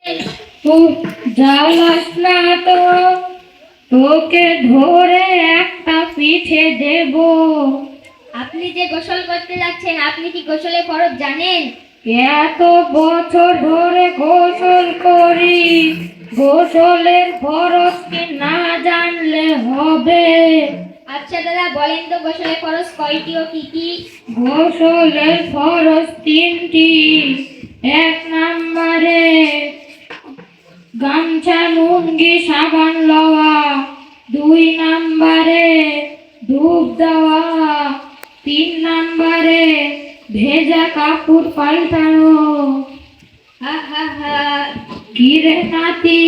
তুই জ্বালাস না তো, তোকে ধরে একটা পিঠে দেব। আপনি যে গোসল করতে যাচ্ছেন, আপনি কি গোসলের ফরজ জানেন? এত বছর ধরে গোসল করি, গোসলের ফরজ কি না জানলে হবে? আচ্ছা দাদা, বলেন তো গোসলের ফরজ কয়টি ও কি কি? গোসলের ফরজ তিনটি। এক নম্বরে গামছা লুঙ্গি সাবান লওয়া, দুই নম্বরে ধূপ দেওয়া, তিন নম্বরে ভেজা কাপড় পাল্টানো। হা হা হা। কি রে নাতি,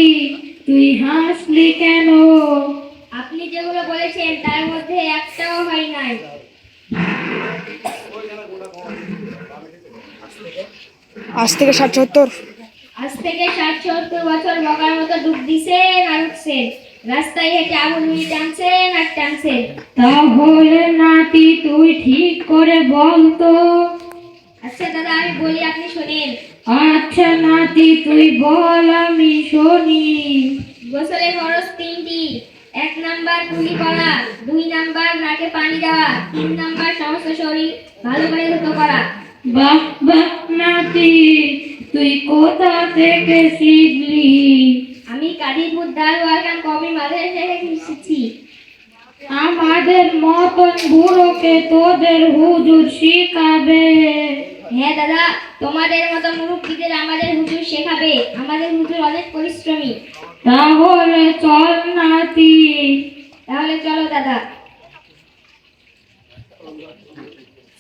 তুই হাসলি কেন? আপনি যেগুলো বলেছেন তার মধ্যে একটাও হয় নাই। আজ থেকে 60-70। আজ থেকে 60-70 বছর বকার মতো ডুব দিছেন আর উঠছেন, রাস্তায় হেঁটে আগুন নিয়ে টানছেন আর টানছেন। তাহলে নাতি তুই ঠিক করে বল তো। আচ্ছা দাদা, আমি বলি, আপনি শোনেন। আচ্ছা নাতি তুই বল, আমি শুনি। গোসলের ফরজ তিনটি। এক নাম্বার কুলি করা, দুই নাম্বার নাকে পানি দেওয়া, তিন নাম্বার সমস্ত শরীর ভালো করে ধুতো করা। বাহ বাহ নাতি, তুই কোথা থেকে শিখলি? আমি কাদিপুর দারু আরকাম কবি মাদ্রাসা থেকে শিখেছি। আমাদের মতন বুড়োকে তোদের হুজুর শিখাবে? হ্যাঁ দাদা, তোমাদের মতো মুরব্বীদের আমাদের হুজুর শেখাবে। আমাদের হুজুর অনেক পরিশ্রমী। তাহলে চল নাতি। তাহলে চলো দাদা।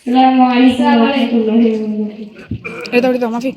আসসালামু আলাইকুম ওয়া রাহমাতুল্লাহি ওয়া বারাকাতুহু। এটা মাফি।